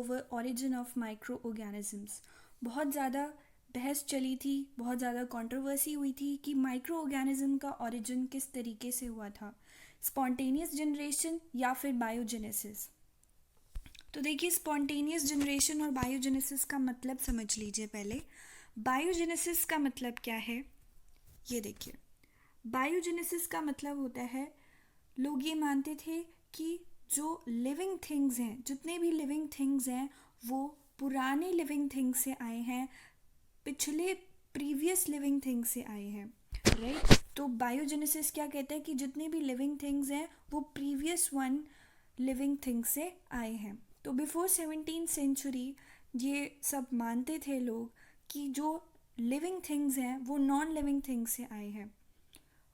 Over origin of micro organisms. बहुत ज़्यादा बहस चली थी, बहुत ज़्यादा कंट्रोवर्सी हुई थी कि माइक्रो ऑर्गेनिज्म का ऑरिजिन किस तरीके से हुआ था, स्पॉन्टेनियस जनरेशन या फिर बायोजेनेसिस। तो देखिए, स्पॉन्टेनियस जनरेशन और बायोजेनेसिस का मतलब समझ लीजिए पहले। बायोजेनेसिस का मतलब क्या है, ये देखिए। बायोजेनेसिस का मतलब होता है, लोग ये मानते थे कि जो लिविंग थिंग्स हैं, जितने भी लिविंग थिंग्स हैं, वो पुराने लिविंग थिंग्स से आए हैं, पिछले प्रीवियस लिविंग थिंग्स से आए हैं, राइट। तो बायोजेनेसिस क्या कहता है कि जितने भी लिविंग थिंग्स हैं वो प्रीवियस वन लिविंग थिंग्स से आए हैं। तो बिफोर 17th सेंचुरी ये सब मानते थे लोग कि जो लिविंग थिंग्स हैं वो नॉन लिविंग थिंग्स से आए हैं,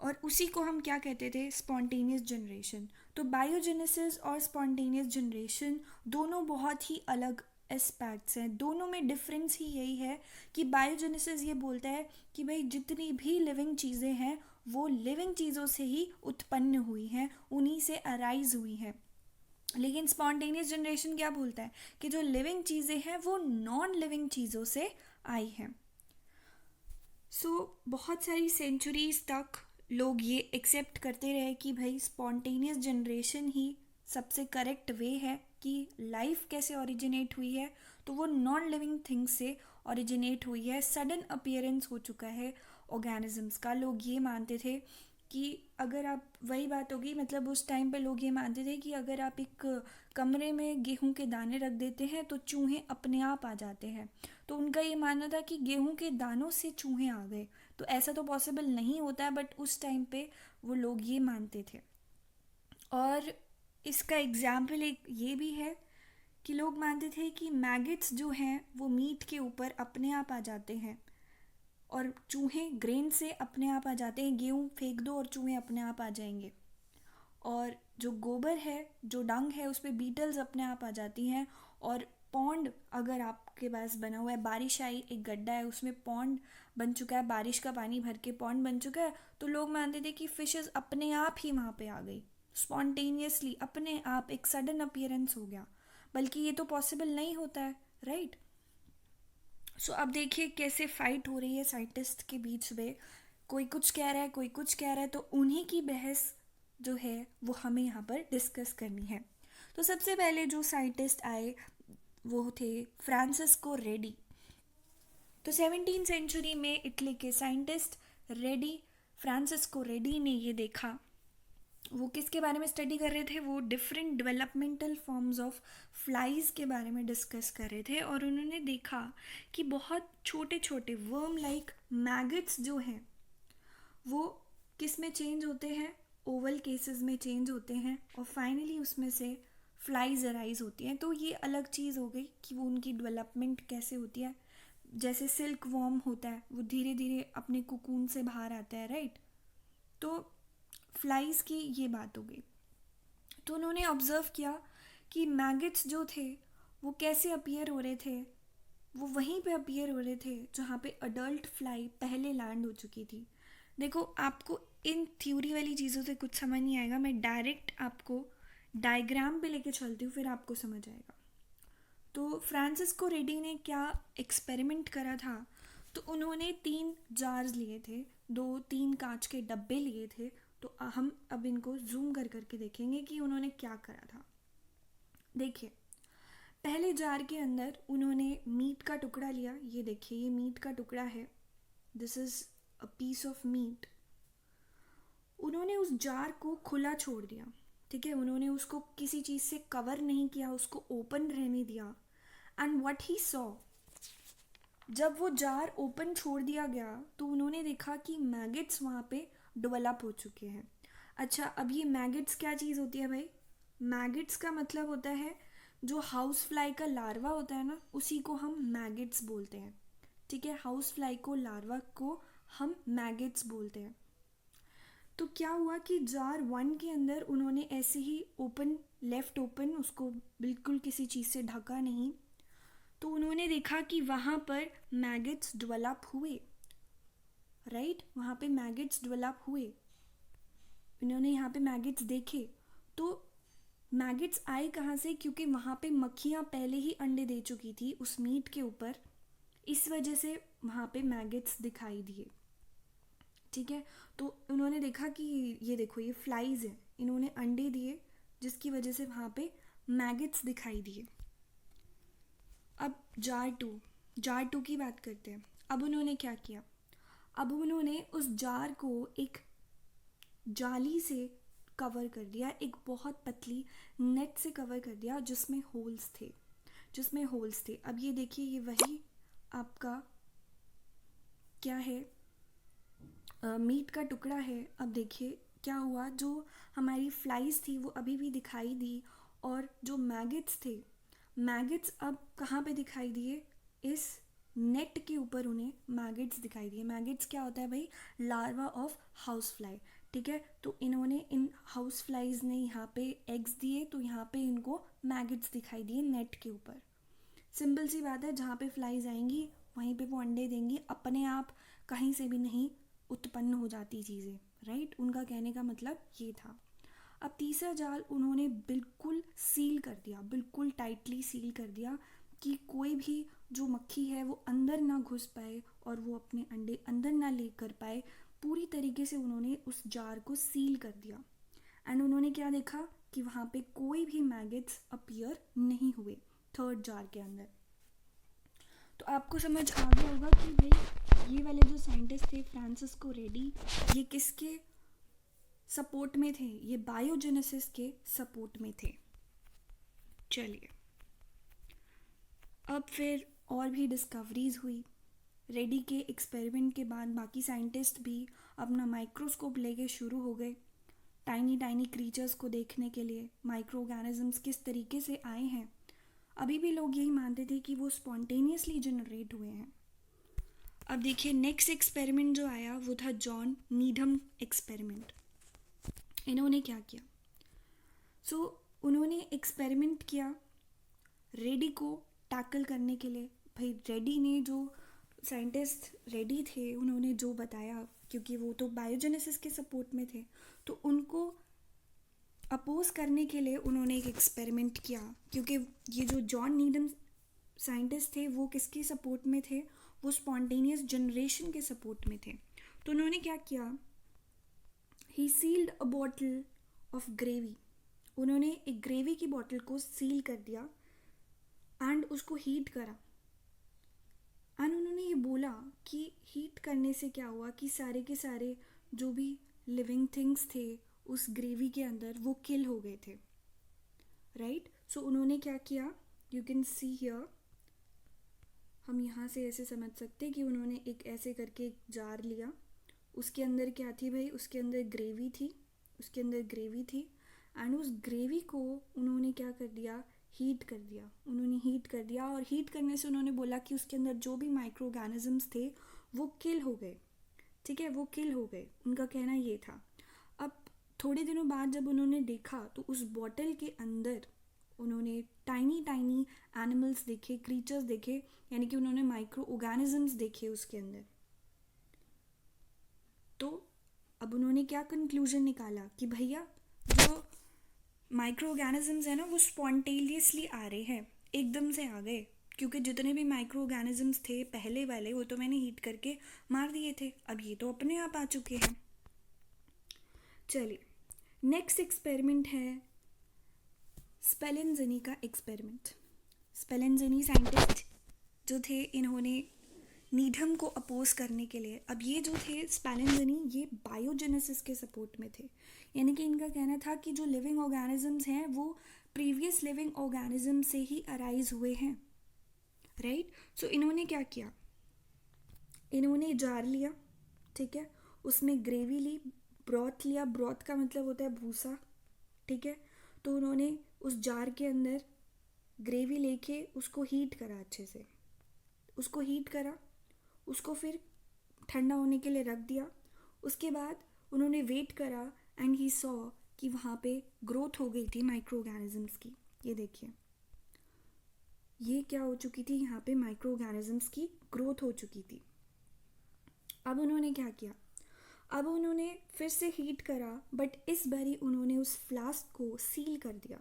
और उसी को हम क्या कहते थे, स्पॉन्टेनियस जनरेशन। तो बायोजेनेसिस और स्पॉन्टेनियस जनरेशन दोनों बहुत ही अलग एस्पेक्ट्स हैं, दोनों में डिफरेंस ही यही है कि बायोजेनेसिस ये बोलता है कि भाई जितनी भी लिविंग चीज़ें हैं वो लिविंग चीज़ों से ही उत्पन्न हुई हैं, उन्हीं से अराइज हुई हैं। लेकिन स्पॉन्टेनियस जनरेशन क्या बोलता है कि जो लिविंग चीज़ें हैं वो नॉन लिविंग चीज़ों से आई हैं। बहुत सारी सेंचुरीज तक लोग ये एक्सेप्ट करते रहे कि भाई स्पॉन्टेनियस जनरेशन ही सबसे करेक्ट वे है कि लाइफ कैसे ओरिजिनेट हुई है, तो वो नॉन लिविंग थिंग्स से ओरिजिनेट हुई है, सडन अपीयरेंस हो चुका है ऑर्गेनिजम्स का। लोग ये मानते थे कि अगर आप, वही बात होगी, मतलब उस टाइम पे लोग ये मानते थे कि अगर आप एक कमरे में गेहूं के दाने रख देते हैं तो चूहे अपने आप आ जाते हैं। तो उनका ये मानना था कि गेहूं के दानों से चूहे आ गए। तो ऐसा तो पॉसिबल नहीं होता है, बट उस टाइम पे वो लोग ये मानते थे। और इसका एग्जाम्पल एक ये भी है कि लोग मानते थे कि मैगट्स जो हैं वो मीट के ऊपर अपने आप आ जाते हैं, और चूहे ग्रेन से अपने आप आ जाते हैं, गेहूँ फेंक दो और चूहे अपने आप आ जाएंगे। और जो गोबर है, जो डंग है, उस पर बीटल्स अपने आप आ जाती हैं। और पॉन्ड अगर आपके पास बना हुआ है, बारिश आई, एक गड्ढा है, उसमें पॉन्ड बन चुका है, बारिश का पानी भर के पॉन्ड बन चुका है, तो लोग मानते थे कि फिशेस अपने आप ही वहाँ पे आ गई, स्पॉन्टेनियसली, अपने आप एक सडन अपीयरेंस हो गया। बल्कि ये तो पॉसिबल नहीं होता है, राइट। अब देखिए कैसे फाइट हो रही है साइंटिस्ट के बीच में, कोई कुछ कह रहा है, कोई कुछ कह रहा है, तो उन्हीं की बहस जो है वो हमें यहाँ पर डिस्कस करनी है। तो सबसे पहले जो साइंटिस्ट आए वो थे फ्रांसिस्को रेडी। तो 17th सेंचुरी में इटली के साइंटिस्ट फ्रांसिस्को रेडी ने ये देखा, वो किसके बारे में स्टडी कर रहे थे, वो different developmental forms of flies के बारे में डिस्कस कर रहे थे। और उन्होंने देखा कि बहुत छोटे छोटे वर्म लाइक मैगट्स जो हैं वो किस में चेंज होते हैं, ओवल केसेस में चेंज होते हैं, और फाइनली उसमें से फ्लाइज अराइज होती हैं। तो ये अलग चीज़ हो गई कि वो उनकी डेवलपमेंट कैसे होती है। जैसे सिल्क वॉर्म होता है, वो धीरे धीरे अपने कुकून से बाहर आता है, राइट। तो फ्लाइज की ये बात हो गई। तो उन्होंने ऑब्ज़र्व किया कि मैगट्स जो थे वो कैसे अपीयर हो रहे थे, वो वहीं पे अपीयर हो रहे थे जहाँ पे अडल्ट फ्लाई पहले लैंड हो चुकी थी। देखो, आपको इन थ्योरी वाली चीज़ों से कुछ समझ नहीं आएगा, मैं डायरेक्ट आपको डायग्राम पे लेके चलती हूँ, फिर आपको समझ आएगा। तो फ्रांसिस्को रेडी ने क्या एक्सपेरिमेंट करा था, तो उन्होंने 3 जार्स लिए थे, 3 कांच के डब्बे लिए थे। तो हम अब इनको जूम कर करके देखेंगे कि उन्होंने क्या करा था। देखिए, पहले जार के अंदर उन्होंने मीट का टुकड़ा लिया, ये देखिए ये मीट का टुकड़ा है, this is a piece of meat. उन्होंने उस जार को खुला छोड़ दिया, ठीक है, उन्होंने उसको किसी चीज़ से कवर नहीं किया, उसको ओपन रहने दिया। एंड व्हाट ही सॉ, जब वो जार ओपन छोड़ दिया गया तो उन्होंने देखा कि मैगट्स वहाँ पे डेवलप हो चुके हैं। अच्छा, अब ये मैगट्स क्या चीज़ होती है भाई, मैगट्स का मतलब होता है जो हाउस फ्लाई का लार्वा होता है ना, उसी को हम मैगट्स बोलते हैं, ठीक है। हाउस फ्लाई को, लार्वा को हम मैगट्स बोलते हैं। तो क्या हुआ कि जार 1 के अंदर उन्होंने ऐसे ही ओपन, लेफ्ट ओपन, उसको बिल्कुल किसी चीज़ से ढका नहीं, तो उन्होंने देखा कि वहाँ पर मैगट्स डेवलप हुए, राइट, वहाँ पे मैगट्स डेवलप हुए, इन्होंने यहाँ पे मैगट्स देखे। तो मैगेट्स आए कहाँ से? क्योंकि वहाँ पे मक्खियाँ पहले ही अंडे दे चुकी थी उस मीट के ऊपर, इस वजह से वहाँ पे मैगेट्स दिखाई दिए। ठीक है, तो उन्होंने देखा कि ये देखो ये फ्लाइज हैं, इन्होंने अंडे दिए जिसकी वजह से वहाँ पे मैगेट्स दिखाई दिए। अब जार टू की बात करते हैं। अब उन्होंने क्या किया? अब उन्होंने उस जार को एक जाली से कवर कर दिया, एक बहुत पतली नेट से कवर कर दिया जिसमें होल्स थे। अब ये देखिए, ये वही आपका क्या है, मीट का टुकड़ा है। अब देखिए क्या हुआ, जो हमारी फ्लाइज थी वो अभी भी दिखाई दी, और जो मैगेट्स थे, मैगेट्स अब कहाँ पे दिखाई दिए? इस नेट के ऊपर उन्हें मैगेट्स दिखाई दिए। मैगेट्स क्या होता है भाई? Larva of house fly. ठीक है, तो इन्होंने इन हाउस फ्लाइज ने यहाँ पे एग्स दिए, तो यहाँ पे इनको मैगेट्स दिखाई दिए नेट के ऊपर। सिंपल सी बात है, जहाँ पे फ्लाइज आएंगी वहीं पे वो अंडे देंगी, अपने आप कहीं से भी नहीं उत्पन्न हो जाती चीज़ें, राइट? उनका कहने का मतलब ये था। अब तीसरा जाल उन्होंने बिल्कुल सील कर दिया, बिल्कुल टाइटली सील कर दिया कि कोई भी जो मक्खी है वो अंदर ना घुस पाए और वो अपने अंडे अंदर ना ले कर पाए। पूरी तरीके से उन्होंने उस जार को सील कर दिया। एंड उन्होंने क्या देखा कि वहाँ पे कोई भी मैगेट्स अपीयर नहीं हुए थर्ड जार के अंदर। तो आपको समझ आ गया होगा कि भाई ये वाले जो साइंटिस्ट थे फ्रांसिस्को रेडी, ये किसके सपोर्ट में थे? ये बायोजेनेसिस के सपोर्ट में थे। चलिए, अब फिर और भी डिस्कवरीज हुई। रेडी के एक्सपेरिमेंट के बाद बाकी साइंटिस्ट भी अपना माइक्रोस्कोप लेके शुरू हो गए टाइनी टाइनी क्रीचर्स को देखने के लिए, माइक्रो ऑर्गेनिजम्स किस तरीके से आए हैं। अभी भी लोग यही मानते थे कि वो स्पॉन्टेनियसली जनरेट हुए हैं। अब देखिए नेक्स्ट एक्सपेरिमेंट जो आया वो था जॉन नीडम एक्सपेरिमेंट। इन्होंने क्या किया? उन्होंने एक्सपेरिमेंट किया रेडी को टैकल करने के लिए। भाई रेडी ने, जो साइंटिस्ट रेडी थे, उन्होंने जो बताया, क्योंकि वो तो बायोजेनेसिस के सपोर्ट में थे, तो उनको अपोज करने के लिए उन्होंने एक एक्सपेरिमेंट किया। क्योंकि ये जो जॉन नीडम साइंटिस्ट थे वो किसके सपोर्ट में थे? वो स्पॉन्टेनियस जनरेशन के सपोर्ट में थे। तो उन्होंने क्या किया? He sealed a bottle of gravy. उन्होंने एक ग्रेवी की बॉटल को सील कर दिया एंड उसको हीट करा। एंड उन्होंने ये बोला कि हीट करने से क्या हुआ कि सारे के सारे जो भी लिविंग थिंग्स थे उस ग्रेवी के अंदर वो किल हो गए थे, राइट? सो उन्होंने क्या किया? यू कैन सी हियर, हम यहाँ से ऐसे समझ सकते कि उन्होंने एक ऐसे करके एक जार लिया, उसके अंदर क्या थी भाई? उसके अंदर ग्रेवी थी। एंड उस ग्रेवी को उन्होंने क्या कर दिया? हीट कर दिया। और हीट करने से उन्होंने बोला कि उसके अंदर जो भी माइक्रो ऑर्गेनिजम्स थे वो किल हो गए। ठीक है, वो किल हो गए, उनका कहना ये था। अब थोड़े दिनों बाद जब उन्होंने देखा तो उस बॉटल के अंदर उन्होंने टाइनी टाइनी एनिमल्स देखे, क्रीचर्स देखे, यानी कि उन्होंने माइक्रो ऑर्गेनिजम्स देखे उसके अंदर। तो अब उन्होंने क्या कंक्लूजन निकाला कि भैया जो माइक्रो ऑर्गेनिजम्स है ना वो स्पॉन्टेनियसली आ रहे हैं, एकदम से आ गए। क्योंकि जितने भी माइक्रो ऑर्गेनिजम्स थे पहले वाले वो तो मैंने हीट करके मार दिए थे, अब ये तो अपने आप आ चुके हैं। चलिए, नेक्स्ट एक्सपेरिमेंट है स्पेलेंज़नी का एक्सपेरिमेंट। स्पेलेंज़नी साइंटिस्ट जो थे, इन्होंने नीडम को अपोज करने के लिए, अब ये जो थे स्पेलेंज़नी, ये बायोजेनेसिस के सपोर्ट में थे। यानी कि इनका कहना था कि जो लिविंग ऑर्गेनिजम्स हैं वो प्रीवियस लिविंग ऑर्गेनिज्म से ही अराइज हुए हैं, राइट? सो इन्होंने क्या किया? इन्होंने जार लिया, ठीक है, उसमें ग्रेवी ली, ब्रॉथ लिया, ब्रॉथ का मतलब होता है भूसा, ठीक है। तो उन्होंने उस जार के अंदर ग्रेवी लेके उसको हीट करा, अच्छे से उसको हीट करा, उसको फिर ठंडा होने के लिए रख दिया। उसके बाद उन्होंने वेट करा एंड ही सॉ कि वहाँ पे ग्रोथ हो गई थी माइक्रो ऑर्गेनिजम्स की। ये देखिए, ये क्या हो चुकी थी? यहाँ पे माइक्रो ऑर्गेनिजम्स की ग्रोथ हो चुकी थी। अब उन्होंने क्या किया? अब उन्होंने फिर से हीट करा, बट इस बारी उन्होंने उस फ्लास्क को सील कर दिया।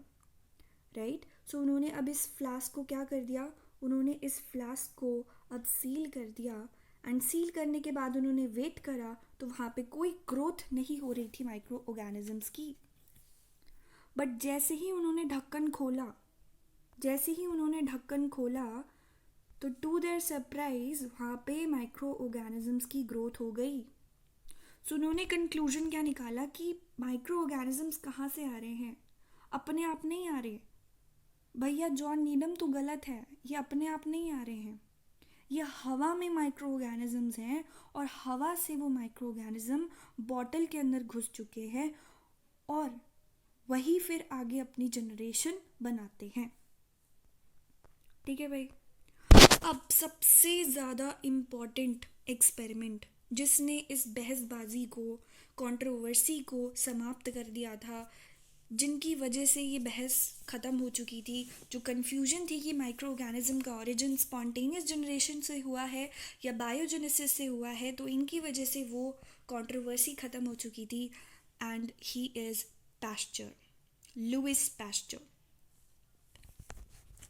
राइट। सो उन्होंने अब इस फ्लास्क को क्या कर दिया, उन्होंने इस फ्लास्क को अब सील कर दिया, एंड सील करने के बाद उन्होंने वेट करा तो वहाँ पे कोई ग्रोथ नहीं हो रही थी माइक्रो ऑर्गेनिजम्स की। बट जैसे ही उन्होंने ढक्कन खोला तो टू देयर सरप्राइज वहाँ पे माइक्रो ऑर्गेनिजम्स की ग्रोथ हो गई। सो उन्होंने कंक्लूजन क्या निकाला कि माइक्रो ऑर्गेनिजम्स कहाँ से आ रहे हैं, अपने आप नहीं आ रहे भैया, जॉन नीडम तो गलत है, ये अपने आप नहीं आ रहे हैं, ये हवा में माइक्रो ऑर्गेनिजम्स हैं और हवा से वो माइक्रो ऑर्गेनिज्म बॉटल के अंदर घुस चुके हैं और वही फिर आगे अपनी जनरेशन बनाते हैं। ठीक है भाई। अब सबसे ज़्यादा इम्पॉर्टेंट एक्सपेरिमेंट जिसने इस बहसबाजी को, कंट्रोवर्सी को समाप्त कर दिया था, जिनकी वजह से ये बहस ख़त्म हो चुकी थी, जो कन्फ्यूजन थी कि माइक्रो ऑर्गेनिज्म का ओरिजिन स्पॉन्टेनियस जनरेशन से हुआ है या बायोजेनेसिस से हुआ है, तो इनकी वजह से वो कंट्रोवर्सी ख़त्म हो चुकी थी। And he is Pasteur, Louis Pasteur.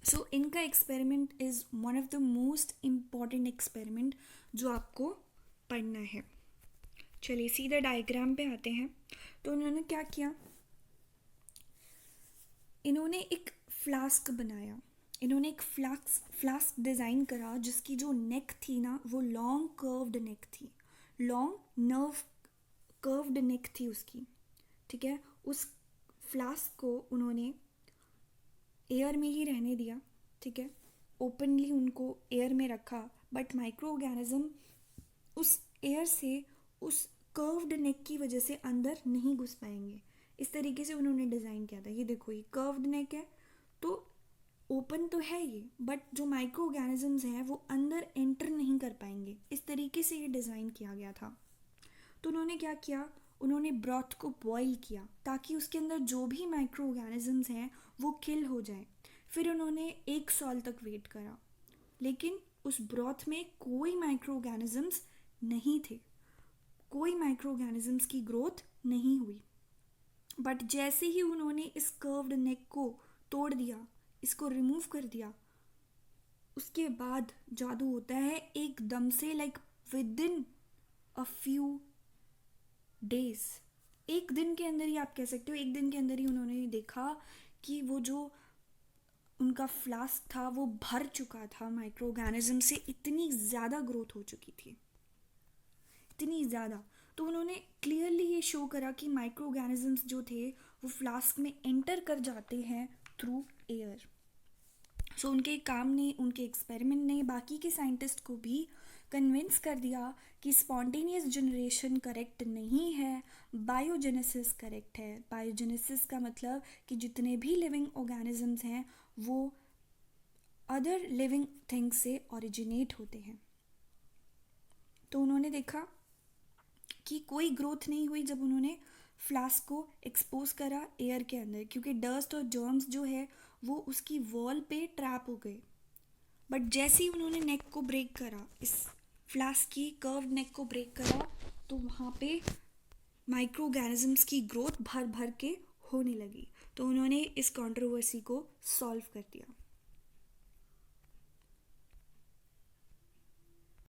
So इनका experiment is one of the most important experiment जो आपको पढ़ना है। चलिए सीधा डायग्राम पे आते हैं। तो उन्होंने क्या किया, इन्होंने एक फ्लास्क बनाया, इन्होंने एक फ्लास्क डिज़ाइन करा जिसकी जो नेक थी ना वो लॉन्ग कर्व्ड नेक थी, लॉन्ग नर्व कर्व्ड नेक थी उसकी। ठीक है। उस फ्लास्क को उन्होंने एयर में ही रहने दिया। ठीक है। ओपनली उनको एयर में रखा, बट माइक्रो ऑर्गेनिज्म उस एयर से उस कर्व्ड नेक की वजह से अंदर नहीं घुस पाएंगे। इस तरीके से उन्होंने डिज़ाइन किया था। ये देखो, ये कर्व्ड नेक है तो ओपन तो है ये, बट जो माइक्रो ऑर्गेनिजम्स हैं वो अंदर एंटर नहीं कर पाएंगे। इस तरीके से ये डिज़ाइन किया गया था। तो उन्होंने क्या किया, उन्होंने ब्रॉथ को बॉईल किया ताकि उसके अंदर जो भी माइक्रो ऑर्गेनिजम्स हैं वो किल हो जाए। फिर उन्होंने 1 साल तक वेट करा, लेकिन उस ब्रॉथ में कोई माइक्रो ऑर्गेनिजम्स नहीं थे, कोई माइक्रो ऑर्गेनिजम्स की ग्रोथ नहीं हुई। बट जैसे ही उन्होंने इस कर्व्ड नेक को तोड़ दिया, इसको रिमूव कर दिया, उसके बाद जादू होता है एकदम से, like with in a few days, एक दिन के अंदर ही, आप कह सकते हो एक दिन के अंदर ही उन्होंने देखा कि वो जो उनका फ्लास्क था वो भर चुका था माइक्रो ऑर्गेनिज्म से। इतनी ज़्यादा ग्रोथ हो चुकी थी, इतनी ज़्यादा। तो उन्होंने क्लियरली ये शो करा कि माइक्रो ऑर्गेनिजम्स जो थे वो फ्लास्क में एंटर कर जाते हैं थ्रू एयर। सो उनके काम ने, उनके एक्सपेरिमेंट ने बाकी के साइंटिस्ट को भी कन्विंस कर दिया कि स्पॉन्टेनियस जनरेशन करेक्ट नहीं है, बायोजेनेसिस करेक्ट है। बायोजेनेसिस का मतलब कि जितने भी लिविंग ऑर्गेनिजम्स हैं वो अदर लिविंग थिंग्स से ओरिजिनेट होते हैं। तो उन्होंने देखा कि कोई ग्रोथ नहीं हुई जब उन्होंने फ्लास्क को एक्सपोज करा एयर के अंदर, क्योंकि डस्ट और जर्म्स जो है वो उसकी वॉल पे ट्रैप हो गए। बट जैसे ही उन्होंने नेक को ब्रेक करा, इस फ्लास्क की कर्व्ड नेक को ब्रेक करा, तो वहाँ पे माइक्रो ऑर्गेनिजम्स की ग्रोथ भर भर के होने लगी। तो उन्होंने इस कंट्रोवर्सी को सॉल्व कर दिया।